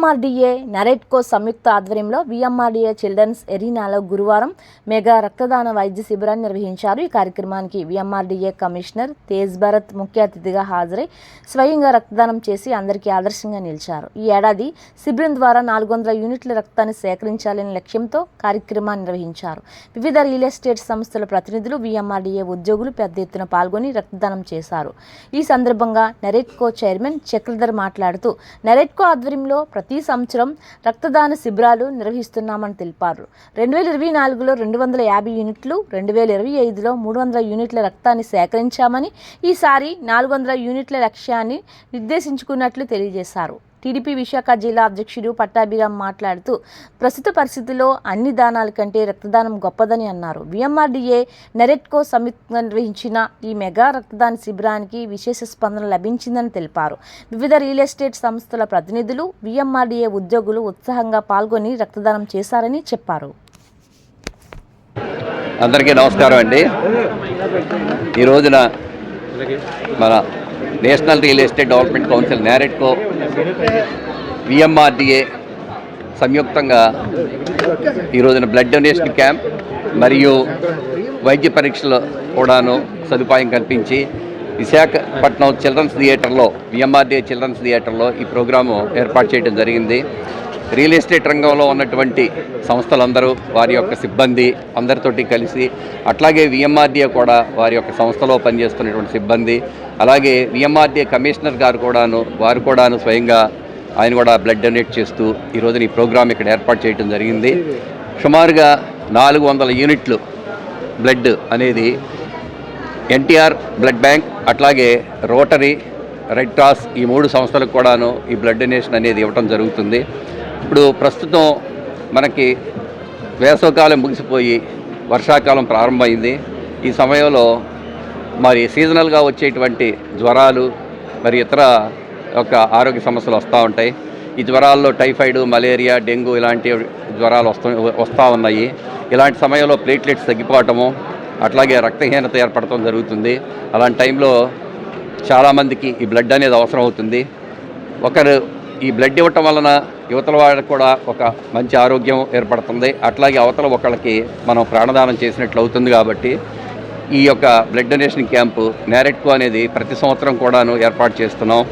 VMRDA నరేట్కో సంయుక్త ఆధ్వర్యంలో VMRDA children's ఎరీనాలో గురువారం mega రక్తదాన వైద్య శిబిరాన్ని నిర్వహించారు. ఈ కార్యక్రమానికి విఎంఆర్డీఏ కమిషనర్ తేజ్ భరత్ ముఖ్య అతిథిగా హాజరై స్వయంగా రక్తదానం చేసి అందరికీ ఆదర్శంగా నిలిచారు. ఈ ఏడాది శిబిరం ద్వారా 400 యూనిట్ల రక్తాన్ని సేకరించాలనే లక్ష్యంతో కార్యక్రమాన్ని నిర్వహించారు. వివిధ రియల్ ఎస్టేట్ సంస్థల ప్రతినిధులు, విఎంఆర్డీఏ ఉద్యోగులు పెద్ద ఎత్తున పాల్గొని రక్తదానం చేశారు. ఈ సందర్భంగా నరేట్కో చైర్మన్ చక్రధర్ మాట్లాడుతూ నరేట్కో ఆధ్వర్యంలో ప్రతి సంవత్సరం రక్తదాన శిబిరాలు నిర్వహిస్తున్నామని తెలిపారు. 2024లో 250 యూనిట్లు, 2025లో 300 యూనిట్ల రక్తాన్ని సేకరించామని, ఈసారి 400 యూనిట్ల లక్ష్యాన్ని నిర్దేశించుకున్నట్లు తెలియజేశారు. టీడీపీ విశాఖ జిల్లా అధ్యక్షుడు పట్టాభిరామ్ మాట్లాడుతూ ప్రస్తుత పరిస్థితుల్లో అన్ని దానాల కంటే రక్తదానం గొప్పదని అన్నారు. విఎంఆర్డీఏ నరేట్కో సంయుక్తంగా నిర్వహించిన ఈ మెగా రక్తదాన శిబిరానికి విశేష స్పందన లభించిందని తెలిపారు. వివిధ రియల్ ఎస్టేట్ సంస్థల ప్రతినిధులు, విఎంఆర్డీఏ ఉద్యోగులు ఉత్సాహంగా పాల్గొని రక్తదానం చేశారని చెప్పారు. అందరికీ నమస్కారం అండి. ఈ రోజున మన National Real Estate Development Council NAREDCO VMRDA సంయుక్తంగా ఈ రోజున బ్లడ్ డొనేషన్ క్యాంప్ మరియు వైద్య పరీక్షలు కూడాను సదుపాయం కల్పించి విశాఖపట్నం చిల్డ్రన్స్ థియేటర్లో, విఎంఆర్డీఏ చిల్డ్రన్స్ థియేటర్లో ఈ ప్రోగ్రాము ఏర్పాటు చేయడం జరిగింది. రియల్ ఎస్టేట్ రంగంలో ఉన్నటువంటి సంస్థలందరూ వారి యొక్క సిబ్బంది అందరితోటి కలిసి, అట్లాగే విఎంఆర్డీఏ కూడా వారి యొక్క సంస్థలో పనిచేస్తున్నటువంటి సిబ్బంది, అలాగే విఎంఆర్డీఏ కమిషనర్ గారు వారు కూడాను స్వయంగా ఆయన కూడా బ్లడ్ డొనేట్ చేస్తూ ఈ రోజున ఈ ప్రోగ్రాం ఇక్కడ ఏర్పాటు చేయడం జరిగింది. సుమారుగా 400 యూనిట్లు బ్లడ్ అనేది ఎన్టీఆర్ బ్లడ్ బ్యాంక్, అట్లాగే రోటరీ, రెడ్ క్రాస్ ఈ 3 సంస్థలకు కూడాను ఈ బ్లడ్ డొనేషన్ అనేది ఇవ్వటం జరుగుతుంది. ఇప్పుడు ప్రస్తుతం మనకి వేసవికాలం ముగిసిపోయి వర్షాకాలం ప్రారంభమైంది. ఈ సమయంలో మరి సీజనల్గా వచ్చేటువంటి జ్వరాలు మరి ఇతర యొక్క ఆరోగ్య సమస్యలు వస్తూ ఉంటాయి. ఈ జ్వరాల్లో టైఫాయిడ్, మలేరియా, డెంగ్యూ ఇలాంటి జ్వరాలు వస్తూ ఉన్నాయి. ఇలాంటి సమయంలో ప్లేట్లెట్స్ తగ్గిపోవటము, అట్లాగే రక్తహీనత ఏర్పడటం జరుగుతుంది. అలాంటి టైంలో చాలామందికి ఈ బ్లడ్ అనేది అవసరం అవుతుంది. ఒకరు ఈ బ్లడ్ ఇవ్వటం వలన యువతల వాళ్ళకి కూడా ఒక మంచి ఆరోగ్యం ఏర్పడుతుంది, అట్లాగే అవతల ఒకళ్ళకి మనం ప్రాణదానం చేసినట్లు అవుతుంది. కాబట్టి ఈ యొక్క బ్లడ్ డొనేషన్ క్యాంపు నరేట్కో అనేది ప్రతి సంవత్సరం కూడాను ఏర్పాటు చేస్తున్నాం.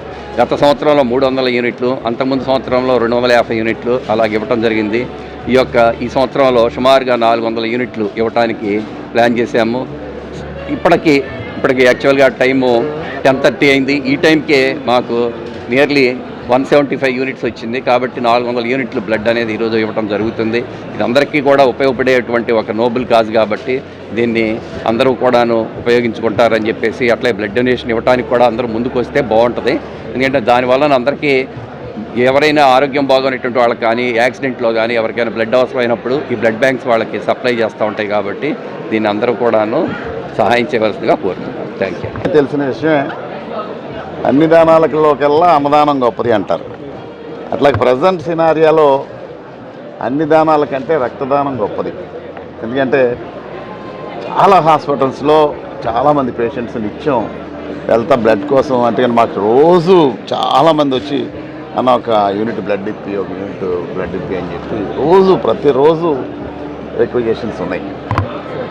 గత సంవత్సరంలో 300 యూనిట్లు, అంతకుముందు సంవత్సరంలో 250 యూనిట్లు అలాగే ఇవ్వటం జరిగింది. ఈ సంవత్సరంలో సుమారుగా 400 యూనిట్లు ఇవ్వటానికి ప్లాన్ చేశాము. ఇప్పటికి యాక్చువల్గా టైము 10:30 అయింది. ఈ టైంకే మాకు నియర్లీ 175 యూనిట్స్ వచ్చింది. కాబట్టి 400 యూనిట్లు బ్లడ్ అనేది ఈరోజు ఇవ్వడం జరుగుతుంది. ఇది అందరికీ కూడా ఉపయోగపడేటువంటి ఒక నోబెల్ కాజ్ కాబట్టి దీన్ని అందరూ కూడాను ఉపయోగించుకుంటారని చెప్పేసి, అట్లే బ్లడ్ డొనేషన్ ఇవ్వడానికి కూడా అందరూ ముందుకు వస్తే బాగుంటుంది. ఎందుకంటే దానివల్ల అందరికీ ఎవరైనా ఆరోగ్యం బాగున్నటువంటి వాళ్ళకి కానీ, యాక్సిడెంట్లో కానీ ఎవరికైనా బ్లడ్ అవసరమైనప్పుడు ఈ బ్లడ్ బ్యాంక్స్ వాళ్ళకి సప్లై చేస్తూ ఉంటాయి. కాబట్టి దీన్ని అందరూ కూడాను సహాయం చేయవలసిందిగా కోరుతున్నాను. Thank you. తెలిసిన విషయమే, అన్ని దానాలలోకెల్లా అన్నదానం గొప్పది అంటారు. అట్లాగే ప్రజెంట్ సినారియాలో అన్ని దానాల కంటే రక్తదానం గొప్పది. ఎందుకంటే చాలా హాస్పిటల్స్లో చాలామంది పేషెంట్స్ నిత్యం వెళ్తా బ్లడ్ కోసం. అంటే మాకు రోజు చాలామంది వచ్చి అన్న ఒక యూనిట్ బ్లడ్ ఇప్పి, ఒక యూనిట్ బ్లడ్ ఇప్పి అని చెప్పి ప్రతిరోజు రిక్వెజేషన్స్ ఉన్నాయి.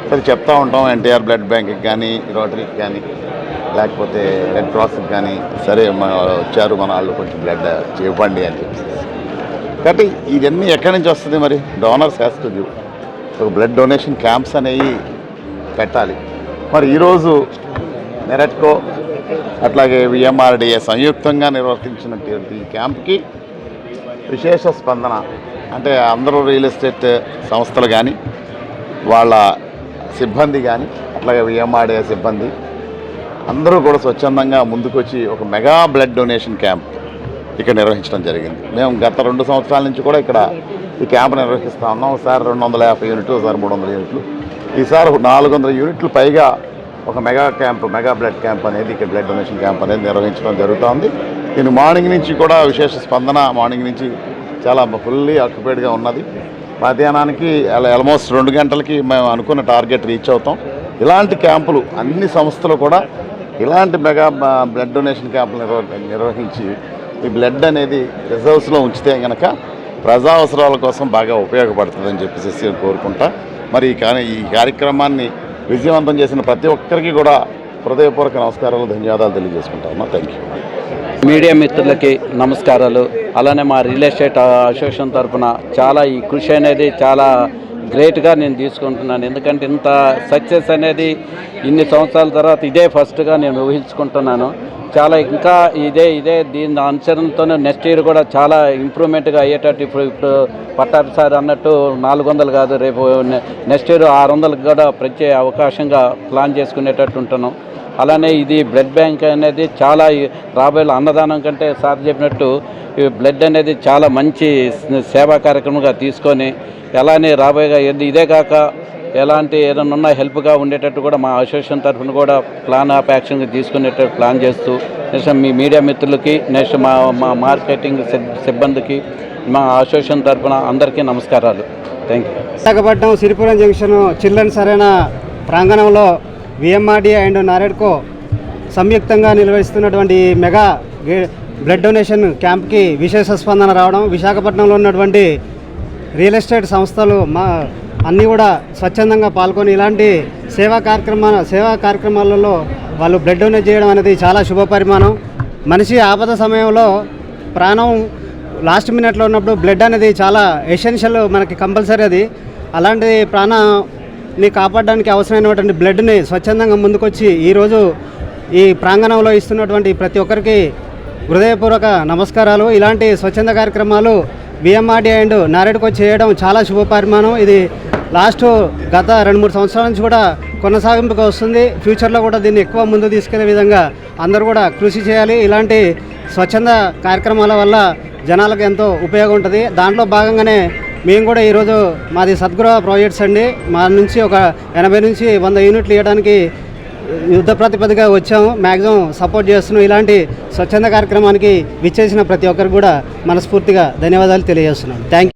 సరే చెప్తా ఉంటాం ఎన్టీఆర్ బ్లడ్ బ్యాంక్కి కానీ, రోటరీకి కానీ, లేకపోతే రెడ్ క్రాస్కి కానీ, సరే వచ్చారు మన వాళ్ళు కొంచెం బ్లడ్ ఇవ్వండి అని చెప్పి. కాబట్టి ఇవన్నీ ఎక్కడి నుంచి వస్తుంది? మరి డోనర్స్ హ్యాస్ టు గివ్. ఒక బ్లడ్ డొనేషన్ క్యాంప్స్ అనేవి పెట్టాలి. మరి ఈరోజు నరేట్కో అట్లాగే విఎంఆర్డీఏ సంయుక్తంగా నిర్వర్తించినటువంటి ఈ క్యాంప్కి విశేష స్పందన. అంటే అందరూ రియల్ ఎస్టేట్ సంస్థలు కానీ, వాళ్ళ సిబ్బంది కానీ, అట్లాగే విఎంఆర్డీఏ సిబ్బంది అందరూ కూడా స్వచ్ఛందంగా ముందుకొచ్చి ఒక మెగా బ్లడ్ డొనేషన్ క్యాంప్ ఇక్కడ నిర్వహించడం జరిగింది. మేము గత 2 సంవత్సరాల నుంచి కూడా ఇక్కడ ఈ క్యాంప్ నిర్వహిస్తూ ఉన్నాం. ఒకసారి 250 యూనిట్లు, ఒకసారి 300 యూనిట్లు, ఈసారి 400 యూనిట్లు పైగా ఒక మెగా బ్లడ్ క్యాంప్ అనేది, ఇక్కడ బ్లడ్ డొనేషన్ క్యాంప్ అనేది నిర్వహించడం జరుగుతుంది. దీని మార్నింగ్ నుంచి కూడా విశేష స్పందన, మార్నింగ్ నుంచి చాలా ఫుల్లీ ఆక్యుపైడ్గా ఉన్నది. మధ్యాహ్నానికి ఆల్మోస్ట్ 2 గంటలకి మేము అనుకున్న టార్గెట్ రీచ్ అవుతాం. ఇలాంటి క్యాంపులు అన్ని సంస్థలు కూడా ఇలాంటి మెగా బ్లడ్ డొనేషన్ క్యాంపులు నిర్వహించి ఈ బ్లడ్ అనేది రిజర్వ్స్లో ఉంచితే కనుక ప్రజా అవసరాల కోసం బాగా ఉపయోగపడుతుందని చెప్పేసి కోరుకుంటా. మరి ఈ కార్యక్రమాన్ని విజయవంతం చేసిన ప్రతి ఒక్కరికి కూడా హృదయపూర్వక నమస్కారాలు, ధన్యవాదాలు తెలియజేసుకుంటాను. Thank you. మీడియా మిత్రులకి నమస్కారాలు. అలానే మా రియల్ ఎస్టేట్ అసోసియేషన్ తరఫున చాలా ఈ కృషి అనేది చాలా గ్రేట్గా నేను తీసుకుంటున్నాను. ఎందుకంటే ఇంత సక్సెస్ అనేది ఇన్ని సంవత్సరాల తర్వాత ఇదే ఫస్ట్గా నేను ఊహించుకుంటున్నాను. చాలా ఇంకా ఇదే దీని అనుసరణతోనే నెక్స్ట్ ఇయర్ కూడా చాలా ఇంప్రూవ్మెంట్గా అయ్యేటట్టు ఇప్పుడు పట్టాభి సార్ అన్నట్టు 400 కాదు, రేపు నెక్స్ట్ ఇయర్ 600 కూడా ప్రత్యేక అవకాశంగా ప్లాన్ చేసుకునేటట్టు ఉంటున్నాం. అలానే ఇది బ్లడ్ బ్యాంక్ అనేది చాలా రాబోయే అన్నదానం కంటే సార్ చెప్పినట్టు ఈ బ్లడ్ అనేది చాలా మంచి సేవా కార్యక్రమంగా తీసుకొని అలానే రాబోయేగా ఇదే కాక ఎలాంటి ఏదైనా ఉన్నా హెల్ప్గా ఉండేటట్టు కూడా మా అసోసియేషన్ తరఫున కూడా ప్లాన్ ఆఫ్ యాక్షన్గా తీసుకునేటట్టు ప్లాన్ చేస్తూ నెక్స్ట్ మీ మీడియా మిత్రులకి నెక్స్ట్ మా మార్కెటింగ్ సిబ్బందికి మా అసోసియేషన్ తరఫున అందరికీ నమస్కారాలు. Thank you. Visakhapatnam Siripuram junction children's arena ప్రాంగణంలో విఎంఆర్డీఏ అండ్ నారెడ్కో సంయుక్తంగా నిర్వహిస్తున్నటువంటి మెగా బ్లడ్ డొనేషన్ క్యాంప్కి విశేష స్పందన రావడం, విశాఖపట్నంలో ఉన్నటువంటి రియల్ ఎస్టేట్ సంస్థలు అన్నీ కూడా స్వచ్ఛందంగా పాల్గొని ఇలాంటి సేవా కార్యక్రమాలలో వాళ్ళు బ్లడ్ డొనేట్ చేయడం అనేది చాలా శుభ పరిమాణం. మనిషి ఆపద సమయంలో ప్రాణం లాస్ట్ మినిట్లో ఉన్నప్పుడు బ్లడ్ అనేది చాలా ఎసెన్షియల్, మనకి కంపల్సరీ అది. అలాంటి ప్రాణాన్ని కాపాడడానికి అవసరమైనటువంటి బ్లడ్ని స్వచ్ఛందంగా ముందుకొచ్చి ఈరోజు ఈ ప్రాంగణంలో ఇస్తున్నటువంటి ప్రతి ఒక్కరికి హృదయపూర్వక నమస్కారాలు. ఇలాంటి స్వచ్ఛంద కార్యక్రమాలు విఎంఆర్డీఏ అండ్ నారెడ్కో చేయడం చాలా శుభ పరిమాణం. ఇది గత 2-3 సంవత్సరాల నుంచి కూడా కొనసాగింపుగా వస్తుంది. ఫ్యూచర్లో కూడా దీన్ని ఎక్కువ ముందు తీసుకెళ్లే విధంగా అందరూ కూడా కృషి చేయాలి. ఇలాంటి స్వచ్ఛంద కార్యక్రమాల వల్ల జనాలకు ఎంతో ఉపయోగం ఉంటుంది. దాంట్లో భాగంగానే మేము కూడా ఈరోజు మాది సద్గురు ప్రాజెక్ట్స్ అండి, మా నుంచి ఒక 80 నుంచి 100 యూనిట్లు ఇవ్వడానికి యుద్ధ ప్రాతిపదికగా వచ్చాము. మ్యాక్సిమం సపోర్ట్ చేస్తున్నాం. ఇలాంటి స్వచ్ఛంద కార్యక్రమానికి విచ్చేసిన ప్రతి ఒక్కరికి కూడా మనస్ఫూర్తిగా ధన్యవాదాలు తెలియజేస్తున్నాం. Thank you.